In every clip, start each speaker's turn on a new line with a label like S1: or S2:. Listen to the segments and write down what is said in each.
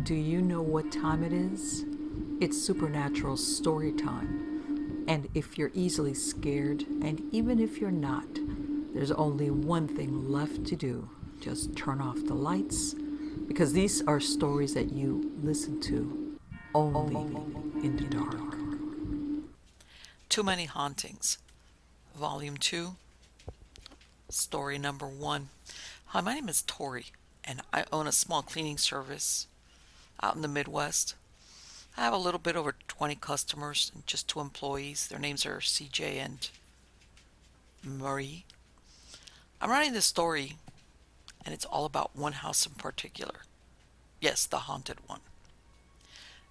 S1: Do you know what time it is? It's supernatural story time. And if you're easily scared, and even if you're not, there's only one thing left to do. Just turn off the lights, because these are stories that you listen to only in the dark.
S2: Too Many Hauntings, Volume 2, Story Number 1. Hi, my name is Tori, and I own a small cleaning service out in the Midwest. I have a little bit over 20 customers and just 2 employees. Their names are CJ and Marie. I'm writing this story, and it's all about one house in particular. Yes, the haunted one.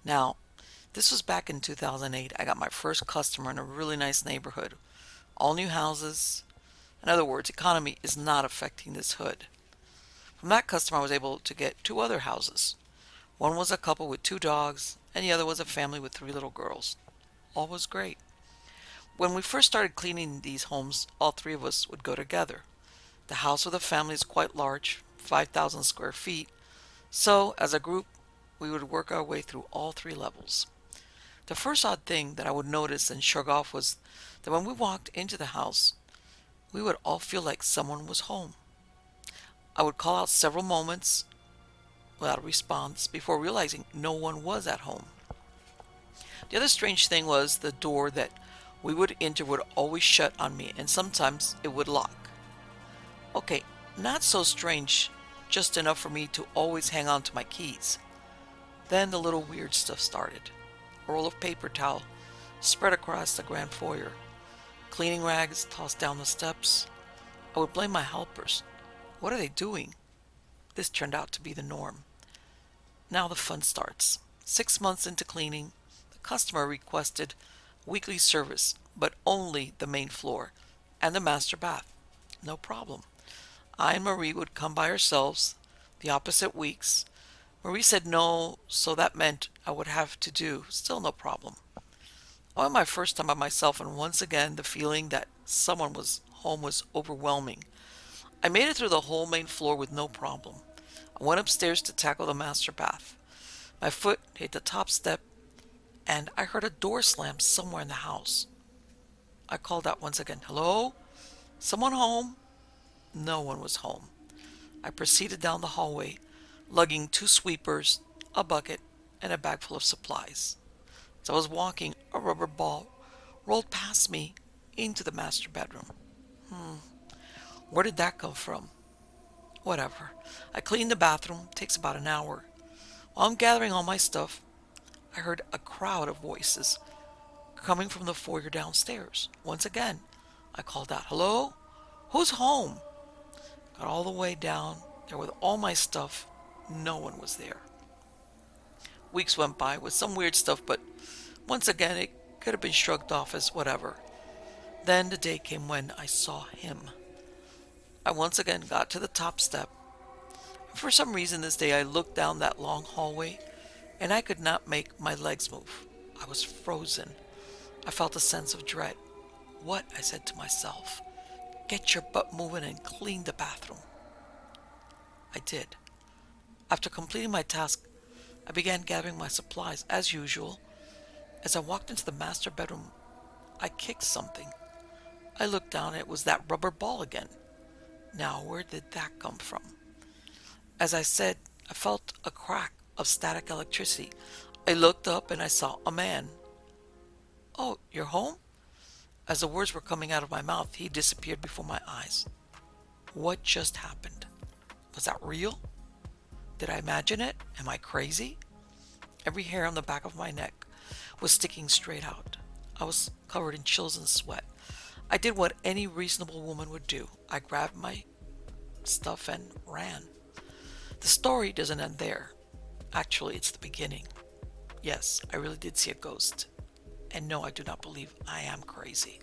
S2: Now, this was back in 2008. I got my first customer in a really nice neighborhood. All new houses. In other words, economy is not affecting this hood. From that customer, I was able to get 2 other houses. One was a couple with 2 dogs, and the other was a family with 3 little girls. All was great. When we first started cleaning these homes, all 3 of us would go together. The house with the family is quite large, 5,000 square feet, so as a group, we would work our way through all 3 levels. The first odd thing that I would notice and shrug off was that when we walked into the house, we would all feel like someone was home. I would call out several moments without a response before realizing no one was at home. The other strange thing was the door that we would enter would always shut on me, and sometimes it would lock. Okay, not so strange, just enough for me to always hang on to my keys. Then the little weird stuff started. A roll of paper towel spread across the grand foyer, cleaning rags tossed down the steps. I would blame my helpers. What are they doing? This turned out to be the norm. Now the fun starts. 6 months into cleaning, the customer requested weekly service, but only the main floor and the master bath. No problem. I and Marie would come by ourselves the opposite weeks. Marie said no, so that meant I would have to do. Still no problem. I went my first time by myself, and once again the feeling that someone was home was overwhelming. I made it through the whole main floor with no problem. I went upstairs to tackle the master bath. My foot hit the top step, and I heard a door slam somewhere in the house. I called out once again, "Hello? Someone home?" No one was home. I proceeded down the hallway, lugging 2 sweepers, a bucket, and a bag full of supplies. As I was walking, a rubber ball rolled past me into the master bedroom. Where did that come from? Whatever. I cleaned the bathroom. Takes about an hour. While I'm gathering all my stuff, I heard a crowd of voices coming from the foyer downstairs. Once again, I called out, "Hello? Who's home?" Got all the way down there with all my stuff. No one was there. Weeks went by with some weird stuff, but once again, it could have been shrugged off as whatever. Then the day came when I saw him. I once again got to the top step. For some reason this day I looked down that long hallway and I could not make my legs move. I was frozen. I felt a sense of dread. "What?" I said to myself. "Get your butt moving and clean the bathroom." I did. After completing my task, I began gathering my supplies as usual. As I walked into the master bedroom, I kicked something. I looked down and it was that rubber ball again. Now, where did that come from? As I said, I felt a crack of static electricity. I looked up and I saw a man. "Oh, you're home?" As the words were coming out of my mouth, he disappeared before my eyes. What just happened? Was that real? Did I imagine it? Am I crazy? Every hair on the back of my neck was sticking straight out. I was covered in chills and sweat. I did what any reasonable woman would do. I grabbed my stuff and ran. The story doesn't end there. Actually, it's the beginning. Yes, I really did see a ghost. And no, I do not believe I am crazy.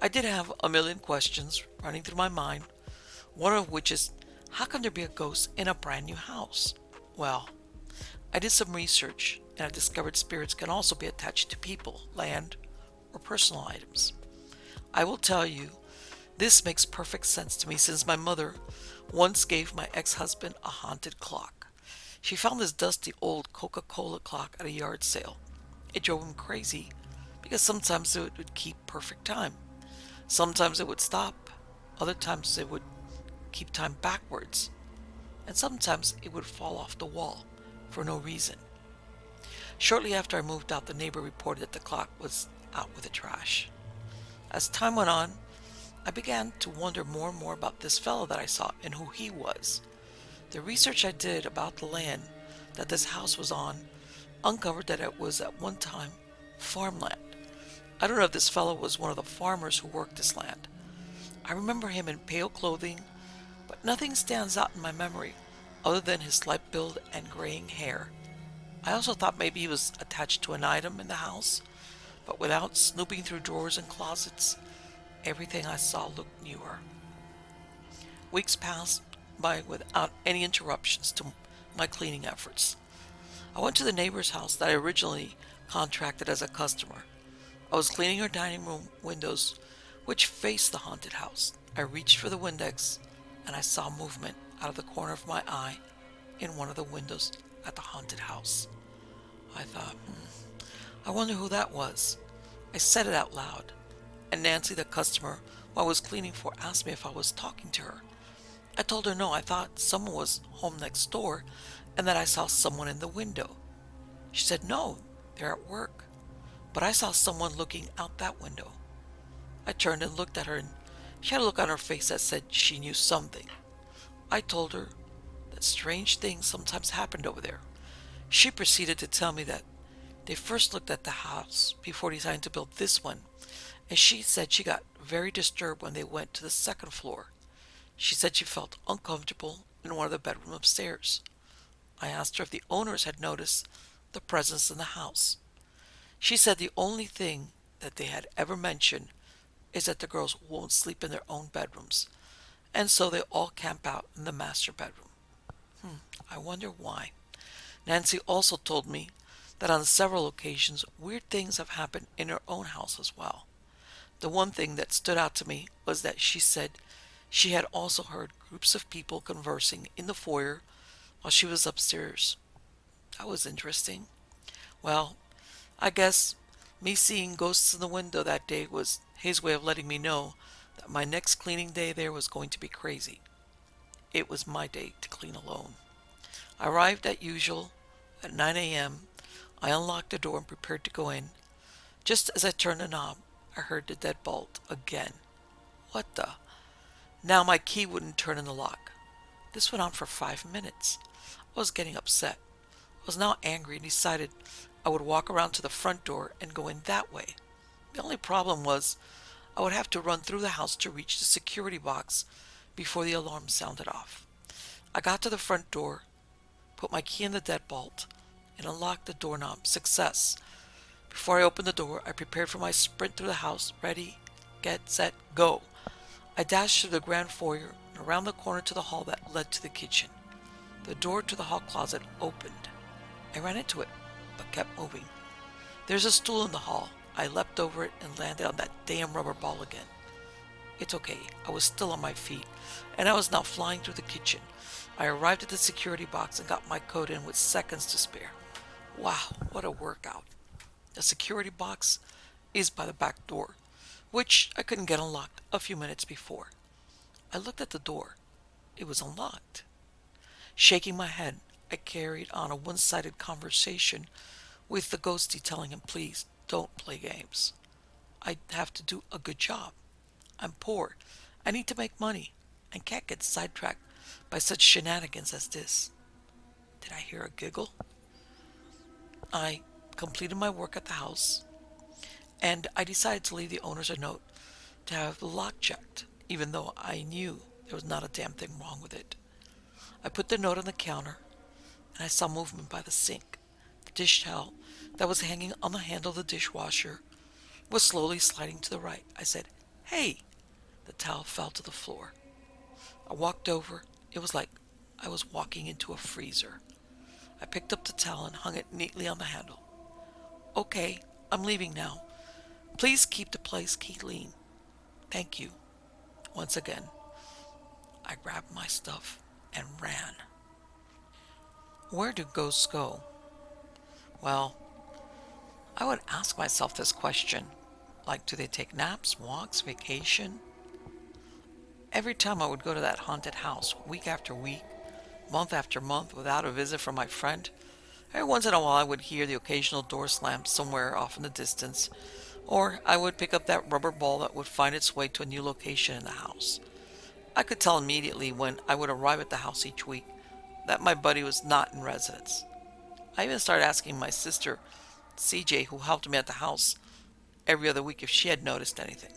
S2: I did have a million questions running through my mind, one of which is, how can there be a ghost in a brand new house? Well, I did some research and I discovered spirits can also be attached to people, land, or personal items. I will tell you, this makes perfect sense to me since my mother once gave my ex-husband a haunted clock. She found this dusty old Coca-Cola clock at a yard sale. It drove him crazy because sometimes it would keep perfect time. Sometimes it would stop. Other times it would keep time backwards. And sometimes it would fall off the wall for no reason. Shortly after I moved out, the neighbor reported that the clock was out with the trash. As time went on, I began to wonder more and more about this fellow that I saw and who he was. The research I did about the land that this house was on uncovered that it was at one time farmland. I don't know if this fellow was one of the farmers who worked this land. I remember him in pale clothing, but nothing stands out in my memory other than his slight build and graying hair. I also thought maybe he was attached to an item in the house, but without snooping through drawers and closets, everything I saw looked newer. Weeks passed by without any interruptions to my cleaning efforts. I went to the neighbor's house that I originally contracted as a customer. I was cleaning her dining room windows, which faced the haunted house. I reached for the Windex, and I saw movement out of the corner of my eye in one of the windows at the haunted house. I thought, I wonder who that was. I said it out loud, and Nancy, the customer who I was cleaning for, asked me if I was talking to her. I told her no, I thought someone was home next door and that I saw someone in the window. She said no, they're at work, but I saw someone looking out that window. I turned and looked at her, and she had a look on her face that said she knew something. I told her that strange things sometimes happened over there. She proceeded to tell me that they first looked at the house before deciding to build this one, and she said she got very disturbed when they went to the second floor. She said she felt uncomfortable in one of the bedrooms upstairs. I asked her if the owners had noticed the presence in the house. She said the only thing that they had ever mentioned is that the girls won't sleep in their own bedrooms, and so they all camp out in the master bedroom. I wonder why. Nancy also told me that on several occasions weird things have happened in her own house as well. The one thing that stood out to me was that she said she had also heard groups of people conversing in the foyer while she was upstairs. That was interesting. Well, I guess me seeing ghosts in the window that day was his way of letting me know that my next cleaning day there was going to be crazy. It was my day to clean alone. I arrived at usual at 9 a.m. I unlocked the door and prepared to go in. Just as I turned the knob, I heard the deadbolt again. What the? Now my key wouldn't turn in the lock. This went on for 5 minutes. I was getting upset. I was now angry and decided I would walk around to the front door and go in that way. The only problem was I would have to run through the house to reach the security box before the alarm sounded off. I got to the front door, put my key in the deadbolt, and unlocked the doorknob. Success. Before I opened the door, I prepared for my sprint through the house. Ready, get, set, go. I dashed through the grand foyer and around the corner to the hall that led to the kitchen. The door to the hall closet opened. I ran into it, but kept moving. There's a stool in the hall. I leapt over it and landed on that damn rubber ball again. It's okay, I was still on my feet, and I was now flying through the kitchen. I arrived at the security box and got my code in with seconds to spare. Wow, what a workout. The security box is by the back door, which I couldn't get unlocked a few minutes before. I looked at the door. It was unlocked. Shaking my head, I carried on a one-sided conversation with the ghostie, telling him, please don't play games. I have to do a good job. I'm poor. I need to make money and can't get sidetracked by such shenanigans as this. Did I hear a giggle? I completed my work at the house, and I decided to leave the owners a note to have the lock checked, even though I knew there was not a damn thing wrong with it. I put the note on the counter, and I saw movement by the sink. The dish towel that was hanging on the handle of the dishwasher was slowly sliding to the right. I said, "Hey!" The towel fell to the floor. I walked over. It was like I was walking into a freezer. I picked up the towel and hung it neatly on the handle. Okay, I'm leaving now. Please keep the place clean. Thank you. Once again, I grabbed my stuff and ran. Where do ghosts go? Well, I would ask myself this question. Like, do they take naps, walks, vacation? Every time I would go to that haunted house, week after week, month after month, without a visit from my friend, every once in a while I would hear the occasional door slam somewhere off in the distance, or I would pick up that rubber ball that would find its way to a new location in the house. I could tell immediately when I would arrive at the house each week that my buddy was not in residence. I even started asking my sister, CJ, who helped me at the house every other week, if she had noticed anything.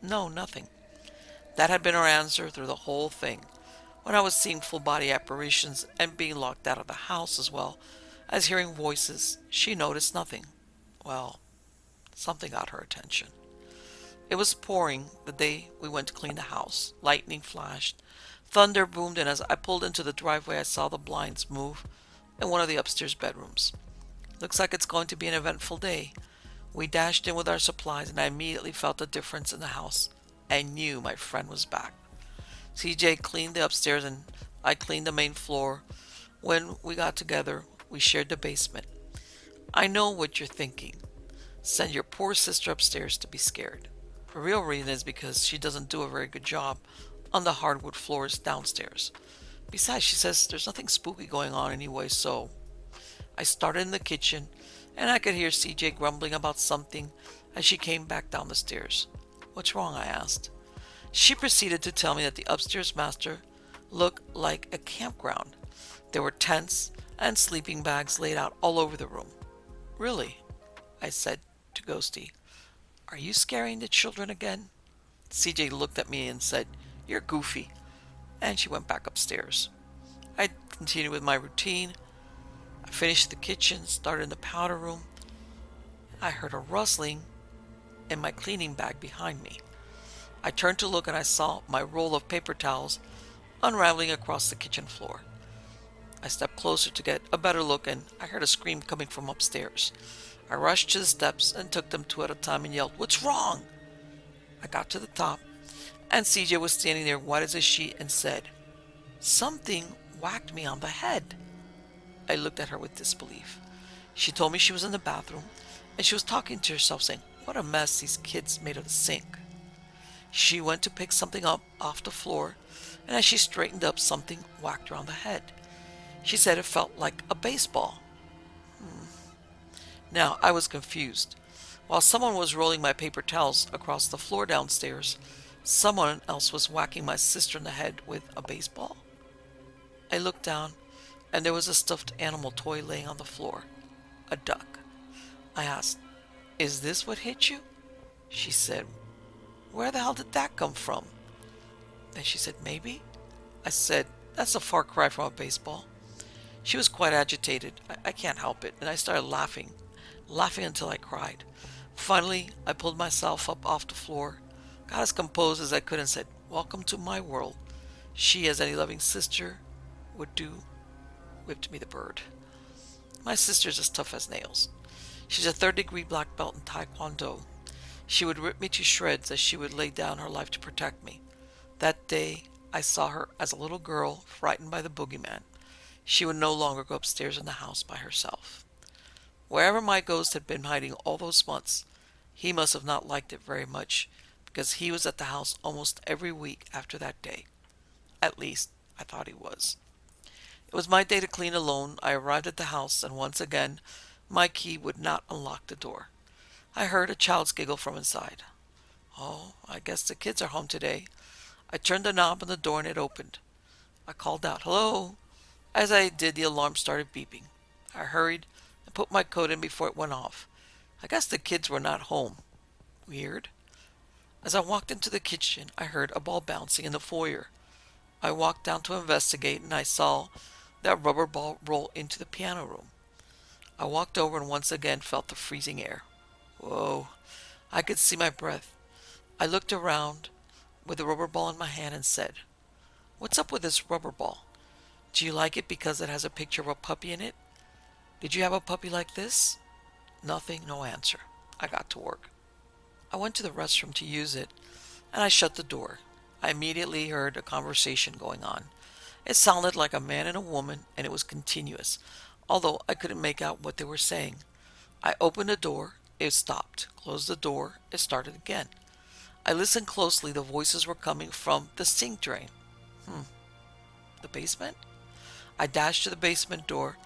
S2: No, nothing. That had been her answer through the whole thing. When I was seeing full body apparitions and being locked out of the house as well as hearing voices, she noticed nothing. Well, something got her attention. It was pouring the day we went to clean the house. Lightning flashed. Thunder boomed, and as I pulled into the driveway, I saw the blinds move in one of the upstairs bedrooms. Looks like it's going to be an eventful day. We dashed in with our supplies, and I immediately felt a difference in the house. I knew my friend was back. CJ cleaned the upstairs, and I cleaned the main floor. When we got together, we shared the basement. I know what you're thinking. Send your poor sister upstairs to be scared. The real reason is because she doesn't do a very good job on the hardwood floors downstairs. Besides, she says there's nothing spooky going on anyway, so I started in the kitchen, and I could hear CJ grumbling about something as she came back down the stairs. What's wrong? I asked. She proceeded to tell me that the upstairs master looked like a campground. There were tents and sleeping bags laid out all over the room. Really? I said to Ghosty. Are you scaring the children again? CJ looked at me and said, You're goofy. And she went back upstairs. I continued with my routine. I finished the kitchen, started in the powder room. I heard a rustling in my cleaning bag behind me. I turned to look, and I saw my roll of paper towels unraveling across the kitchen floor. I stepped closer to get a better look, and I heard a scream coming from upstairs. I rushed to the steps and took them two at a time and yelled, What's wrong? I got to the top, and CJ was standing there white as a sheet and said, Something whacked me on the head. I looked at her with disbelief. She told me she was in the bathroom, and she was talking to herself, saying, What a mess these kids made of the sink. She went to pick something up off the floor, and as she straightened up, something whacked her on the head. She said it felt like a baseball. Now, I was confused. While someone was rolling my paper towels across the floor downstairs, someone else was whacking my sister in the head with a baseball. I looked down, and there was a stuffed animal toy laying on the floor, a duck. I asked, Is this what hit you? She said, Where the hell did that come from? Then she said, Maybe? I said, That's a far cry from a baseball. She was quite agitated. I can't help it, and I started laughing until I cried. Finally, I pulled myself up off the floor, got as composed as I could, and said, Welcome to my world. She, as any loving sister would do, whipped me the bird. My sister's as tough as nails. She's a third-degree black belt in Taekwondo. She would rip me to shreds as she would lay down her life to protect me. That day, I saw her as a little girl frightened by the boogeyman. She would no longer go upstairs in the house by herself. Wherever my ghost had been hiding all those months, he must have not liked it very much, because he was at the house almost every week after that day. At least, I thought he was. It was my day to clean alone. I arrived at the house, and once again, my key would not unlock the door. I heard a child's giggle from inside. Oh, I guess the kids are home today. I turned the knob on the door, and it opened. I called out, Hello? As I did, the alarm started beeping. I hurried and put my coat in before it went off. I guess the kids were not home. Weird. As I walked into the kitchen, I heard a ball bouncing in the foyer. I walked down to investigate, and I saw that rubber ball roll into the piano room. I walked over and once again felt the freezing air. Whoa, I could see my breath. I looked around with the rubber ball in my hand and said, What's up with this rubber ball? Do you like it because it has a picture of a puppy in it? Did you have a puppy like this? Nothing, no answer. I got to work. I went to the restroom to use it, and I shut the door. I immediately heard a conversation going on. It sounded like a man and a woman, and it was continuous, although I couldn't make out what they were saying. I opened the door, it stopped. Closed the door, it started again. I listened closely. The voices were coming from the sink drain. The basement? I dashed to the basement door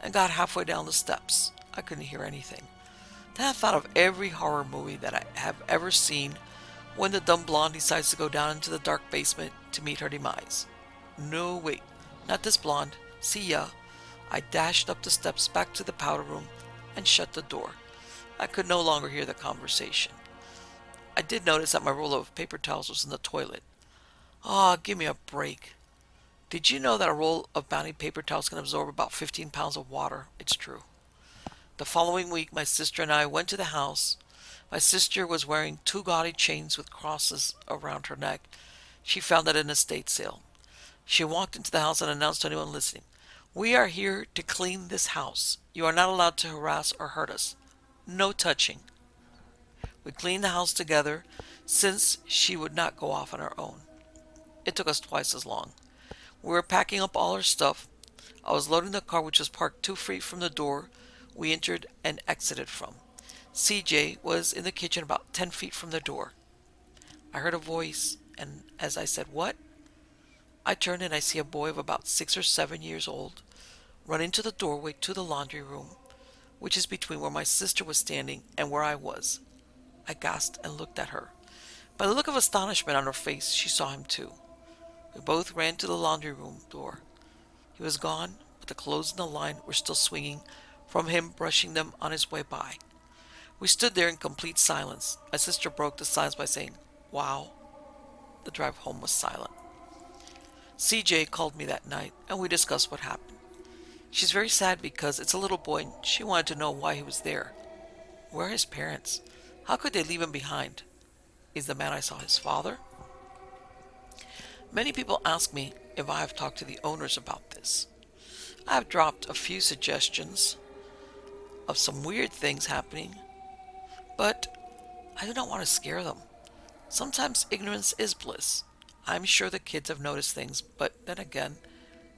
S2: and got halfway down the steps. I couldn't hear anything. Then I thought of every horror movie that I have ever seen when the dumb blonde decides to go down into the dark basement to meet her demise. No, wait, not this blonde. See ya. I dashed up the steps back to the powder room and shut the door. I could no longer hear the conversation. I did notice that my roll of paper towels was in the toilet. Ah, give me a break. Did you know that a roll of Bounty paper towels can absorb about 15 pounds of water? It's true. The following week, my sister and I went to the house. My sister was wearing two gaudy chains with crosses around her neck. She found at an estate sale. She walked into the house and announced to anyone listening, "We are here to clean this house. You are not allowed to harass or hurt us. No touching." We cleaned the house together since she would not go off on her own. It took us twice as long. We were packing up all our stuff. I was loading the car, which was parked 2 feet from the door we entered and exited from. CJ was in the kitchen about 10 feet from the door. I heard a voice, and as I said, "What?" I turned and I see a boy of about 6 or 7 years old run into the doorway to the laundry room, which is between where my sister was standing and where I was. I gasped and looked at her. By the look of astonishment on her face, she saw him too. We both ran to the laundry room door. He was gone, but the clothes in the line were still swinging from him brushing them on his way by. We stood there in complete silence. My sister broke the silence by saying, "Wow." The drive home was silent. CJ called me that night, and we discussed what happened. She's very sad because it's a little boy, and she wanted to know why he was there. Where are his parents? How could they leave him behind? Is the man I saw his father? Many people ask me if I have talked to the owners about this. I have dropped a few suggestions of some weird things happening, but I do not want to scare them. Sometimes ignorance is bliss. I'm sure the kids have noticed things, but then again,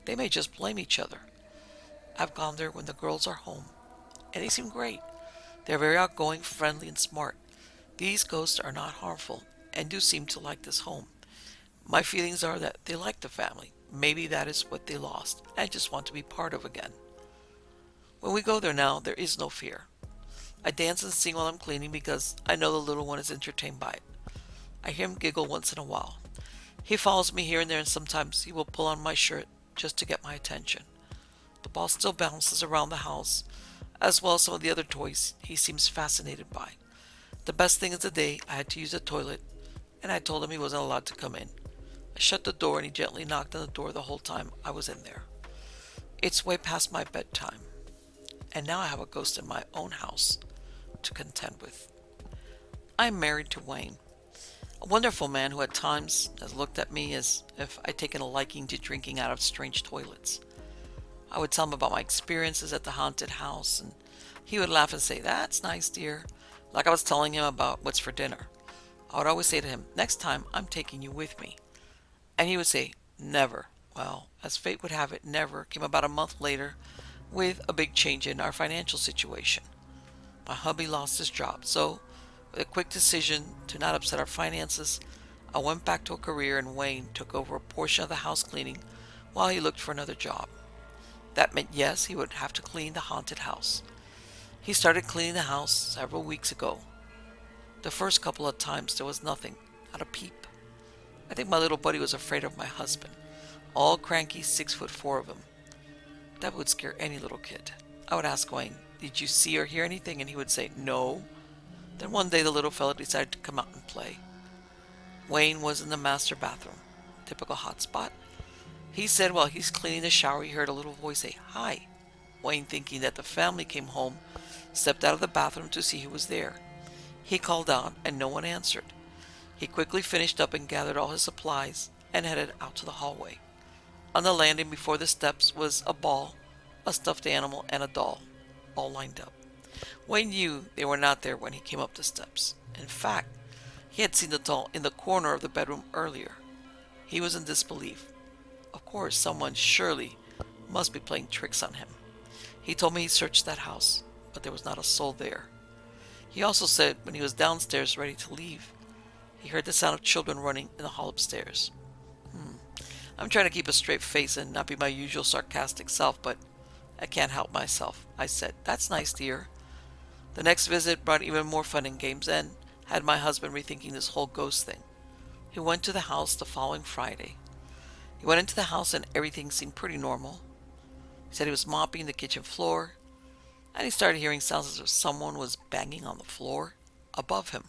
S2: they may just blame each other. I've gone there when the girls are home, and they seem great. They're very outgoing, friendly, and smart. These ghosts are not harmful, and do seem to like this home. My feelings are that they like the family. Maybe that is what they lost, and just want to be part of again. When we go there now, there is no fear. I dance and sing while I'm cleaning because I know the little one is entertained by it. I hear him giggle once in a while. He follows me here and there, and sometimes he will pull on my shirt just to get my attention. The ball still bounces around the house, as well as some of the other toys he seems fascinated by. The best thing is the day I had to use the toilet, and I told him he wasn't allowed to come in. I shut the door, and he gently knocked on the door the whole time I was in there. It's way past my bedtime, and now I have a ghost in my own house to contend with. I'm married to Wayne, a wonderful man who at times has looked at me as if I'd taken a liking to drinking out of strange toilets. I would tell him about my experiences at the haunted house, and he would laugh and say, "That's nice, dear," like I was telling him about what's for dinner. I would always say to him, "Next time, I'm taking you with me." And he would say, "Never." Well, as fate would have it, never came about a month later with a big change in our financial situation. My hubby lost his job, so with a quick decision to not upset our finances, I went back to a career, and Wayne took over a portion of the house cleaning while he looked for another job. That meant, yes, he would have to clean the haunted house. He started cleaning the house several weeks ago. The first couple of times there was nothing, not a peep. I think my little buddy was afraid of my husband, all cranky, 6'4" of him. That would scare any little kid. I would ask Wayne, "Did you see or hear anything?" And he would say, "No." Then one day the little fella decided to come out and play. Wayne was in the master bathroom, typical hot spot. He said while he's cleaning the shower he heard a little voice say, "Hi." Wayne, thinking that the family came home, stepped out of the bathroom to see who was there. He called out and no one answered. He quickly finished up and gathered all his supplies and headed out to the hallway. On the landing before the steps was a ball, a stuffed animal, and a doll, all lined up. Wayne knew they were not there when he came up the steps. In fact, he had seen the doll in the corner of the bedroom earlier. He was in disbelief. Of course, someone surely must be playing tricks on him. He told me he searched that house, but there was not a soul there. He also said when he was downstairs ready to leave, he heard the sound of children running in the hall upstairs. I'm trying to keep a straight face and not be my usual sarcastic self, but I can't help myself. I said, "That's nice, dear." The next visit brought even more fun and games and had my husband rethinking this whole ghost thing. He went to the house the following Friday. He went into the house and everything seemed pretty normal. He said he was mopping the kitchen floor, and he started hearing sounds as if someone was banging on the floor above him.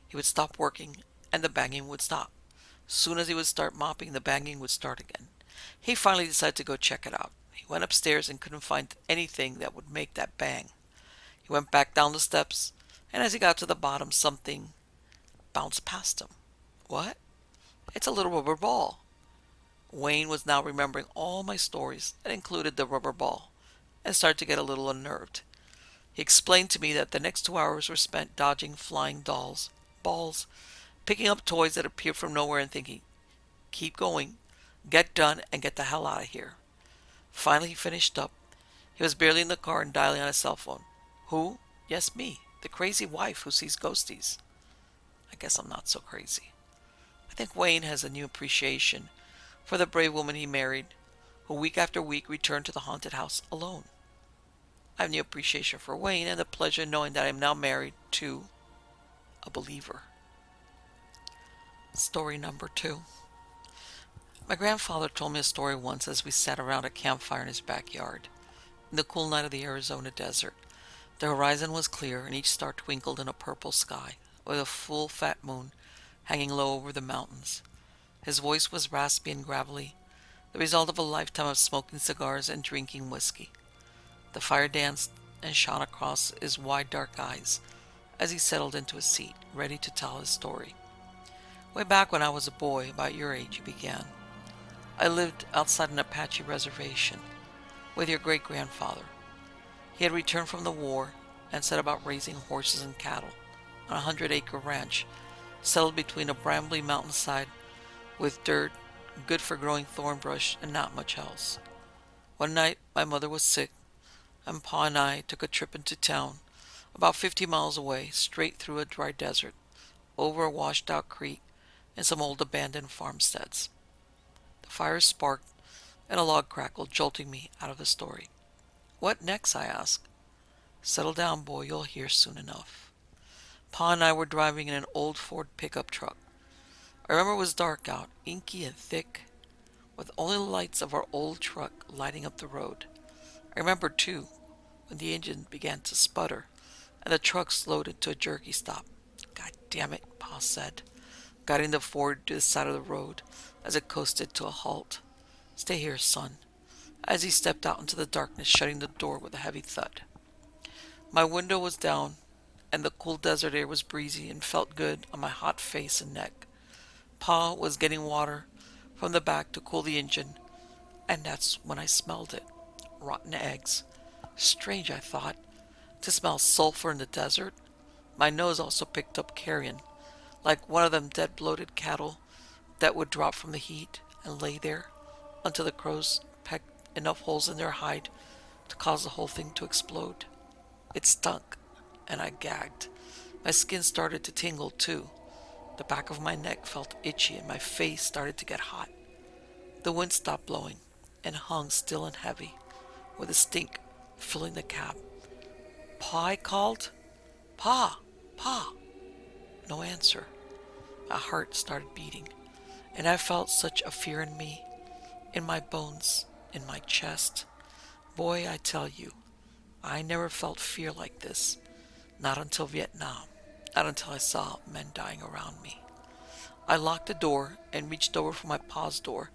S2: He would stop working, and the banging would stop. Soon as he would start mopping, the banging would start again. He finally decided to go check it out. He went upstairs and couldn't find anything that would make that bang. He went back down the steps, and as he got to the bottom, something bounced past him. What? It's a little rubber ball. Wayne was now remembering all my stories that included the rubber ball, and started to get a little unnerved. He explained to me that the next 2 hours were spent dodging flying balls, picking up toys that appeared from nowhere and thinking, "Keep going, get done, and get the hell out of here." Finally, he finished up. He was barely in the car and dialing on his cell phone. Who? Yes, me, the crazy wife who sees ghosties. I guess I'm not so crazy. I think Wayne has a new appreciation for the brave woman he married, who week after week returned to the haunted house alone. I have new appreciation for Wayne and the pleasure in knowing that I am now married to a believer. Story number 2. My grandfather told me a story once as we sat around a campfire in his backyard. In the cool night of the Arizona desert, the horizon was clear and each star twinkled in a purple sky, with a full fat moon hanging low over the mountains. His voice was raspy and gravelly, the result of a lifetime of smoking cigars and drinking whiskey. The fire danced and shone across his wide dark eyes as he settled into a seat, ready to tell his story. Way back when I was a boy, about your age, he began, I lived outside an Apache reservation with your great-grandfather. He had returned from the war and set about raising horses and cattle on a 100-acre ranch settled between a brambly mountainside with dirt, good for growing thorn brush, and not much else. One night, my mother was sick, and Pa and I took a trip into town, about 50 miles away, straight through a dry desert, over a washed-out creek, and some old abandoned farmsteads. The fire sparked, and a log crackled, jolting me out of the story. "What next?" I asked. "Settle down, boy, you'll hear soon enough." Pa and I were driving in an old Ford pickup truck. I remember it was dark out, inky and thick, with only the lights of our old truck lighting up the road. I remember, too, when the engine began to sputter, and the truck slowed into a jerky stop. "God damn it," Pa said, guiding the Ford to the side of the road as it coasted to a halt. "Stay here, son," as he stepped out into the darkness, shutting the door with a heavy thud. My window was down, and the cool desert air was breezy and felt good on my hot face and neck. Pa was getting water from the back to cool the engine, and that's when I smelled it. Rotten eggs. Strange, I thought, to smell sulfur in the desert. My nose also picked up carrion, like one of them dead bloated cattle that would drop from the heat and lay there until the crows pecked enough holes in their hide to cause the whole thing to explode. It stunk, and I gagged. My skin started to tingle, too. The back of my neck felt itchy, and my face started to get hot. The wind stopped blowing and hung still and heavy, with a stink filling the cab. "Pa," I called. "Pa! Pa!" No answer. My heart started beating, and I felt such a fear in me, in my bones, in my chest. Boy, I tell you, I never felt fear like this. Not until Vietnam. Not until I saw men dying around me. I locked the door and reached over for my pa's door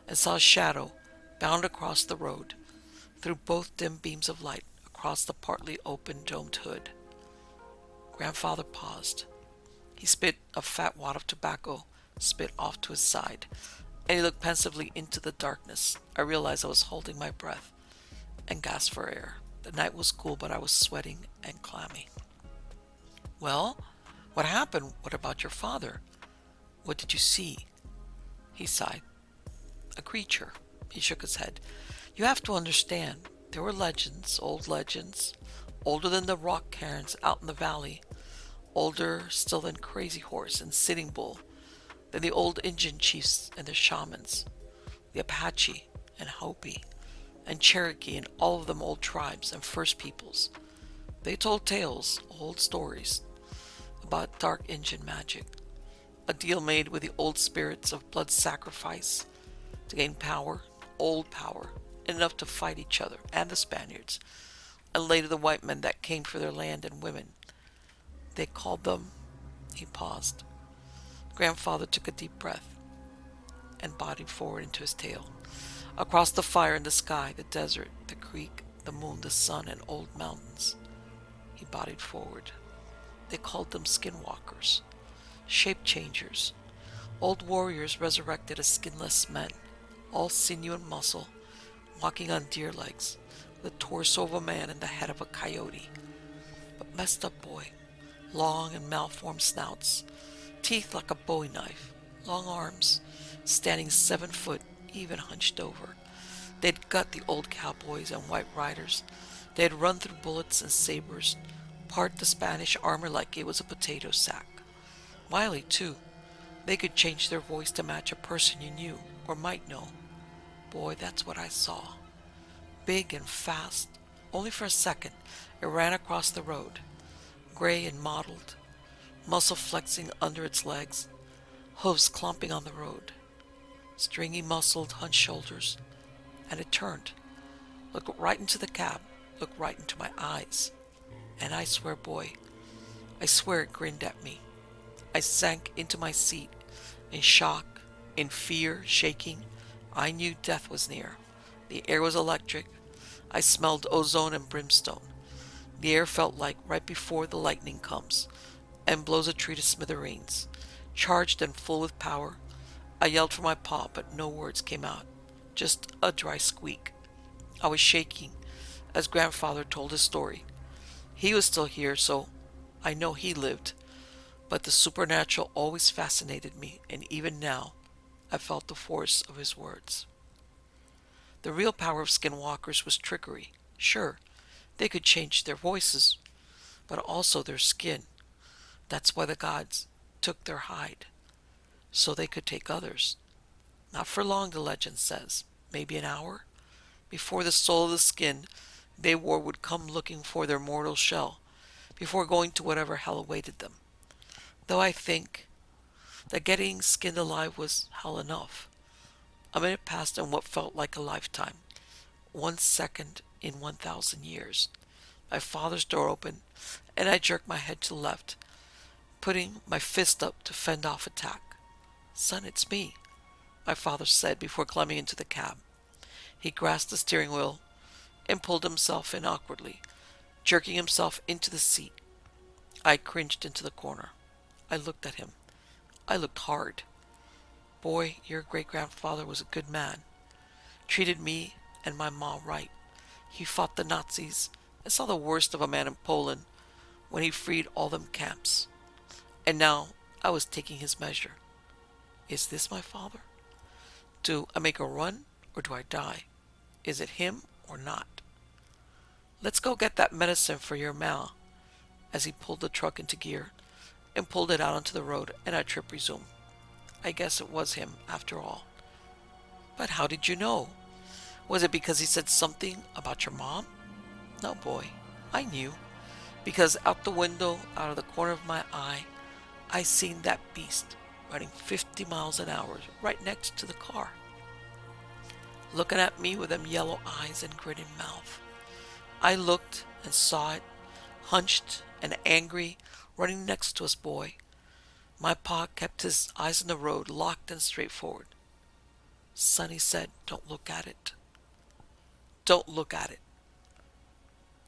S2: and saw a shadow bound across the road, through both dim beams of light, across the partly open domed hood. Grandfather paused. He spit a fat wad of tobacco, spit off to his side, and he looked pensively into the darkness. I realized I was holding my breath and gasped for air. The night was cool, but I was sweating and clammy. "Well, what happened? What about your father? What did you see?" He sighed. A creature. He shook his head. You have to understand, there were legends, older than the rock cairns out in the valley, older still than Crazy Horse and Sitting Bull, than the old Indian chiefs and their shamans, the Apache and Hopi and Cherokee and all of them old tribes and first peoples. They told tales, old stories, about dark Indian magic, a deal made with the old spirits of blood sacrifice to gain power, old power, enough to fight each other and the Spaniards, and later the white men that came for their land and women. They called them... He paused. Grandfather took a deep breath and bodied forward into his tale. Across the fire in the sky, the desert, the creek, the moon, the sun, and old mountains. He bodied forward. They called them skinwalkers, shape changers, old warriors resurrected as skinless men, all sinew and muscle, walking on deer legs, the torso of a man and the head of a coyote. But messed up boy, long and malformed snouts, teeth like a bowie knife, long arms, standing 7 foot, even hunched over. They'd gut the old cowboys and white riders. They'd run through bullets and sabers, part the Spanish armor like it was a potato sack. Wily, too. They could change their voice to match a person you knew or might know. Boy, that's what I saw. Big and fast. Only for a second, it ran across the road, gray and mottled, muscle flexing under its legs, hooves clomping on the road, stringy muscled hunched shoulders, and it turned, looked right into the cab, looked right into my eyes, and I swear, boy, I swear it grinned at me. I sank into my seat, in shock, in fear, shaking. I knew death was near. The air was electric. I smelled ozone and brimstone. The air felt like right before the lightning comes and blows a tree to smithereens. Charged and full with power, I yelled for my paw, but no words came out, just a dry squeak. I was shaking as Grandfather told his story. He was still here, so I know he lived, but the supernatural always fascinated me, and even now I felt the force of his words. The real power of skinwalkers was trickery. Sure, they could change their voices, but also their skin. That's why the gods took their hide, so they could take others. Not for long, the legend says, maybe an hour, before the soul of the skin they wore would come looking for their mortal shell, before going to whatever hell awaited them. Though I think that getting skinned alive was hell enough. A minute passed in what felt like a lifetime. 1 second in 1,000 years. My father's door opened, and I jerked my head to the left, putting my fist up to fend off attack. Son, it's me, my father said before climbing into the cab. He grasped the steering wheel and pulled himself in awkwardly, jerking himself into the seat. I cringed into the corner. I looked at him. I looked hard. Boy, your great-grandfather was a good man. Treated me and my ma right. He fought the Nazis and saw the worst of a man in Poland when he freed all them camps. And now I was taking his measure. Is this my father? Do I make a run or do I die? Is it him or not? Let's go get that medicine for your ma, as he pulled the truck into gear and pulled it out onto the road, and our trip resumed. I guess it was him after all. But how did you know? Was it because he said something about your mom? No, boy, I knew. Because out the window, out of the corner of my eye, I seen that beast running 50 miles an hour right next to the car, looking at me with them yellow eyes and grinning mouth. I looked and saw it, hunched and angry, running next to us, boy. My pa kept his eyes on the road, locked and straightforward. Son, he said, don't look at it. Don't look at it.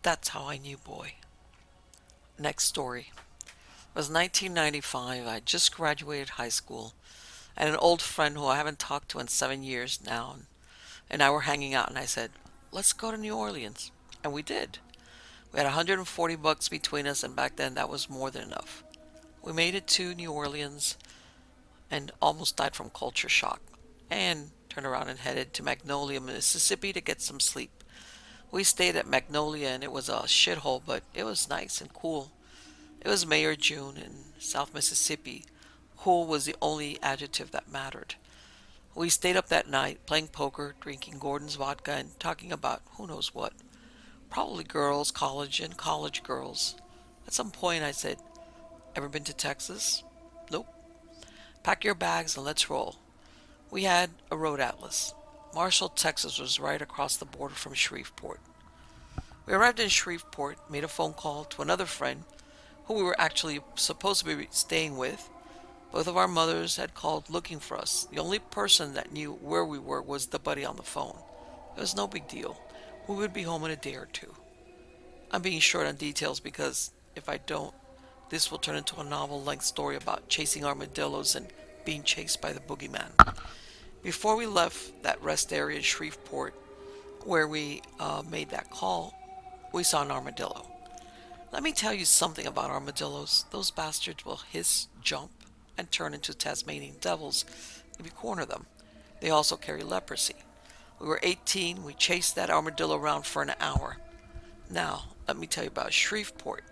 S2: That's how I knew, boy. Next story. It was 1995. I just graduated high school, and an old friend who I haven't talked to in 7 years now and I were hanging out, and I said, let's go to New Orleans. And we did. We had $140 between us, and back then that was more than enough. We made it to New Orleans and almost died from culture shock. And turned around and headed to Magnolia, Mississippi to get some sleep. We stayed at Magnolia and it was a shithole, but it was nice and cool. It was May or June in South Mississippi. Cool was the only adjective that mattered. We stayed up that night, playing poker, drinking Gordon's vodka, and talking about who knows what. Probably girls, college, and college girls. At some point I said, "Ever been to Texas?" "Nope." "Pack your bags and let's roll." We had a road atlas. Marshall, Texas was right across the border from Shreveport. We arrived in Shreveport, made a phone call to another friend who we were actually supposed to be staying with. Both of our mothers had called looking for us. The only person that knew where we were was the buddy on the phone. It was no big deal. We would be home in a day or two. I'm being short on details because if I don't, this will turn into a novel-length story about chasing armadillos and being chased by the boogeyman. Before we left that rest area in Shreveport, where we made that call, we saw an armadillo. Let me tell you something about armadillos. Those bastards will hiss, jump, and turn into Tasmanian devils if you corner them. They also carry leprosy. We were 18. We chased that armadillo around for an hour. Now, let me tell you about Shreveport.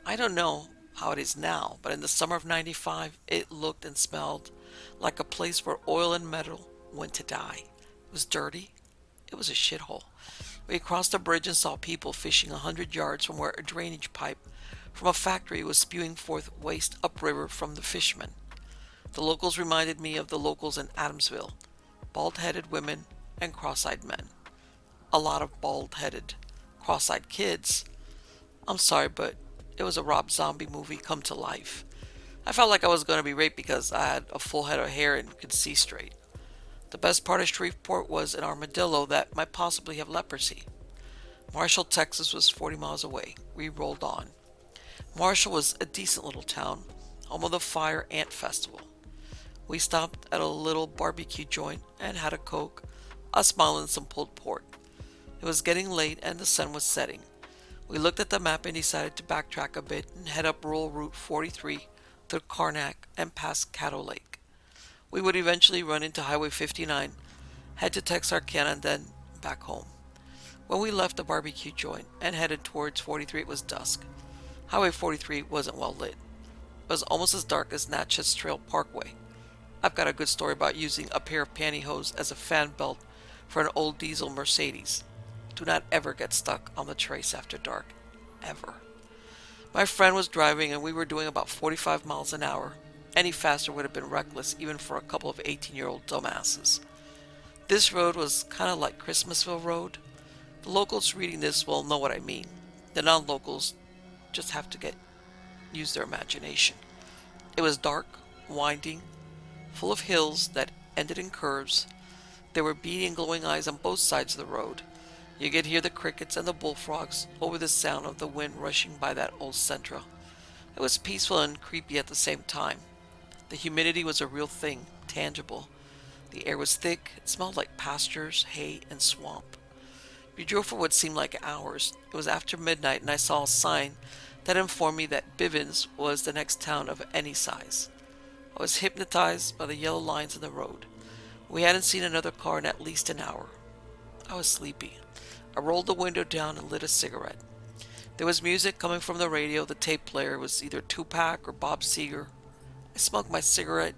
S2: I don't know how it is now, but in the summer of '95, it looked and smelled like a place where oil and metal went to die. It was dirty. It was a shithole. We crossed a bridge and saw people fishing 100 yards from where a drainage pipe from a factory was spewing forth waste upriver from the fishermen. The locals reminded me of the locals in Adamsville. Bald-headed women and cross-eyed men. A lot of bald-headed, cross-eyed kids. I'm sorry, but it was a Rob Zombie movie come to life. I felt like I was going to be raped because I had a full head of hair and could see straight. The best part of Shreveport was an armadillo that might possibly have leprosy. Marshall, Texas was 40 miles away. We rolled on. Marshall was a decent little town, home of the Fire Ant Festival. We stopped at a little barbecue joint and had a Coke, a smile, and some pulled pork. It was getting late and the sun was setting. We looked at the map and decided to backtrack a bit and head up rural Route 43 through Karnak and past Caddo Lake. We would eventually run into Highway 59, head to Texarkana, and then back home. When we left the barbecue joint and headed towards 43, it was dusk. Highway 43 wasn't well lit. It was almost as dark as Natchez Trail Parkway. I've got a good story about using a pair of pantyhose as a fan belt for an old diesel Mercedes. Do not ever get stuck on the trace after dark. Ever. My friend was driving and we were doing about 45 miles an hour. Any faster would have been reckless even for a couple of 18-year-old dumbasses. This road was kind of like Christmasville Road. The locals reading this will know what I mean. The non-locals just have to use their imagination. It was dark, winding, full of hills that ended in curves. There were beady and glowing eyes on both sides of the road. You could hear the crickets and the bullfrogs over the sound of the wind rushing by that old Sentra. It was peaceful and creepy at the same time. The humidity was a real thing, tangible. The air was thick. It smelled like pastures, hay, and swamp. We drove for what seemed like hours. It was after midnight and I saw a sign that informed me that Bivens was the next town of any size. I was hypnotized by the yellow lines in the road. We hadn't seen another car in at least an hour. I was sleepy. I rolled the window down and lit a cigarette. There was music coming from the radio. The tape player was either Tupac or Bob Seger. I smoked my cigarette,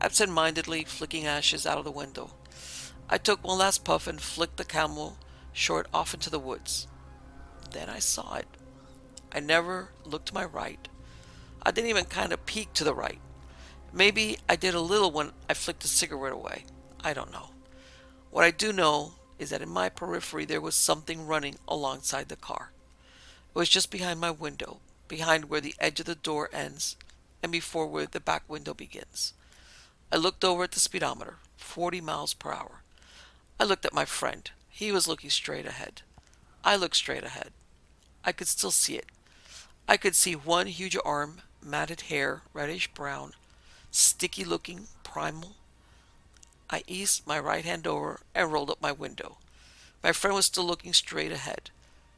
S2: absent-mindedly flicking ashes out of the window. I took one last puff and flicked the Camel short off into the woods. Then I saw it. I never looked to my right. I didn't even kind of peek to the right. Maybe I did a little when I flicked the cigarette away. I don't know. What I do know is that in my periphery there was something running alongside the car. It was just behind my window, behind where the edge of the door ends, and before where the back window begins. I looked over at the speedometer, 40 miles per hour. I looked at my friend. He was looking straight ahead. I looked straight ahead. I could still see it. I could see one huge arm, matted hair, reddish brown, sticky looking, primal. I eased my right hand over and rolled up my window. My friend was still looking straight ahead.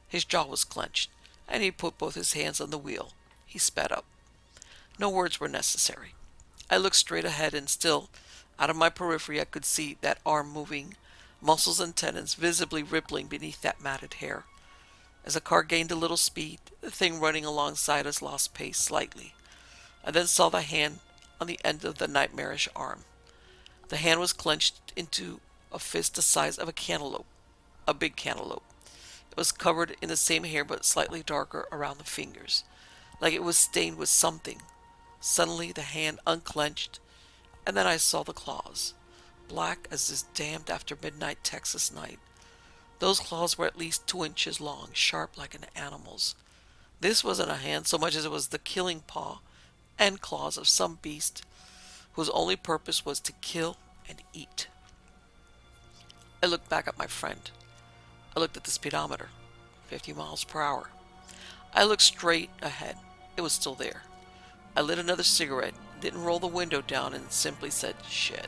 S2: His jaw was clenched, and he put both his hands on the wheel. He sped up. No words were necessary. I looked straight ahead, and still, Out of my periphery, I could see that arm moving, muscles and tendons visibly rippling beneath that matted hair. As the car gained a little speed, the thing running alongside us lost pace slightly. I then saw the hand on the end of the nightmarish arm. The hand was clenched into a fist the size of a cantaloupe, a big cantaloupe. It was covered in the same hair but slightly darker around the fingers, like it was stained with something. Suddenly the hand unclenched, and then I saw the claws, black as this damned after midnight Texas night. Those claws were at least 2 inches long, sharp like an animal's. This wasn't a hand so much as it was the killing paw and claws of some beast whose only purpose was to kill and eat. I looked back at my friend. I looked at the speedometer, 50 miles per hour. I looked straight ahead. It was still there. I lit another cigarette, didn't roll the window down, and simply said, shit.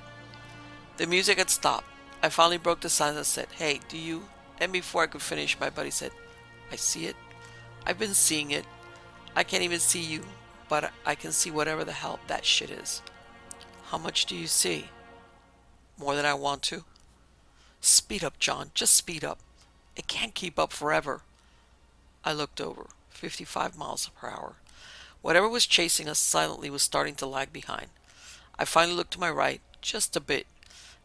S2: The music had stopped. I finally broke the silence and said, hey, do you? And before I could finish, my buddy said, I see it. I've been seeing it. I can't even see you, but I can see whatever the hell that shit is. How much do you see? More than I want to. Speed up, John. Just speed up. It can't keep up forever. I looked over. 55 miles per hour. Whatever was chasing us silently was starting to lag behind. I finally looked to my right, just a bit.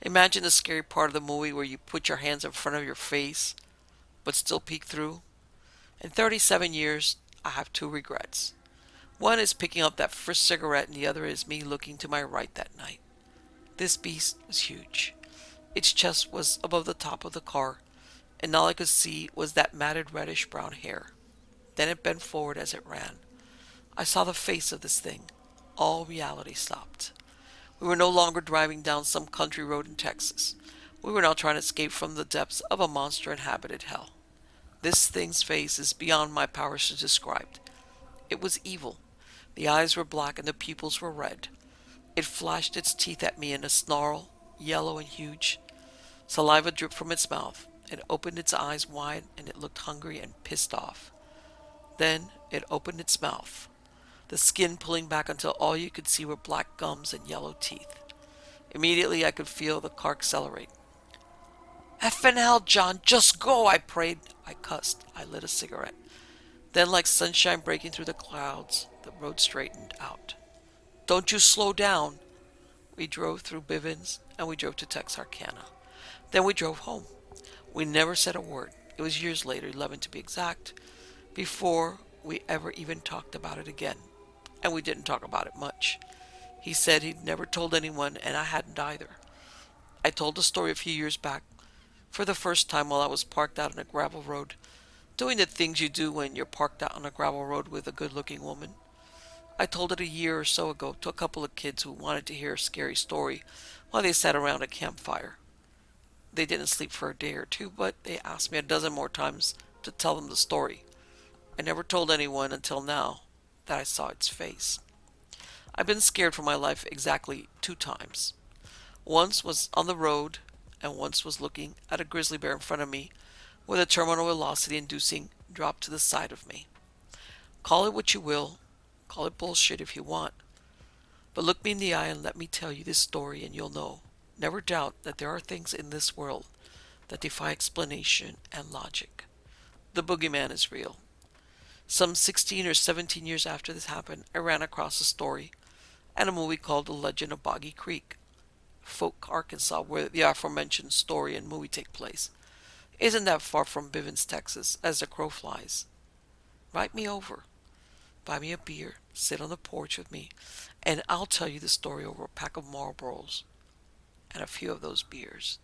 S2: Imagine the scary part of the movie where you put your hands in front of your face, but still peek through. In 37 years, I have two regrets. One is picking up that first cigarette, and the other is me looking to my right that night. This beast was huge. Its chest was above the top of the car, and all I could see was that matted reddish-brown hair. Then it bent forward as it ran. I saw the face of this thing. All reality stopped. We were no longer driving down some country road in Texas. We were now trying to escape from the depths of a monster-inhabited hell. This thing's face is beyond my powers to describe. It was evil. The eyes were black and the pupils were red. It flashed its teeth at me in a snarl, yellow and huge. Saliva dripped from its mouth. It opened its eyes wide and it looked hungry and pissed off. Then it opened its mouth, the skin pulling back until all you could see were black gums and yellow teeth. Immediately I could feel the car accelerate. Effing hell, John, just go, I prayed. I cussed. I lit a cigarette. Then, like sunshine breaking through the clouds, the road straightened out. Don't you slow down. We drove through Bivens and we drove to Texarkana. Then we drove home. We never said a word. It was years later, 11 to be exact, before we ever even talked about it again. And we didn't talk about it much. He said he'd never told anyone, and I hadn't either. I told the story a few years back, for the first time while I was parked out on a gravel road, doing the things you do when you're parked out on a gravel road with a good-looking woman. I told it a year or so ago to a couple of kids who wanted to hear a scary story while they sat around a campfire. They didn't sleep for a day or two, but they asked me a dozen more times to tell them the story. I never told anyone until now that I saw its face. I've been scared for my life exactly 2 times. Once was on the road, and once was looking at a grizzly bear in front of me with a terminal velocity-inducing drop to the side of me. Call it what you will, call it bullshit if you want, but look me in the eye and let me tell you this story and you'll know. Never doubt that there are things in this world that defy explanation and logic. The boogeyman is real. Some 16 or 17 years after this happened, I ran across a story and a movie called The Legend of Boggy Creek, Folk, Arkansas, where the aforementioned story and movie take place. Isn't that far from Bivens, Texas, as the crow flies. Write me over. Buy me a beer, sit on the porch with me, and I'll tell you the story over a pack of Marlboros and a few of those beers.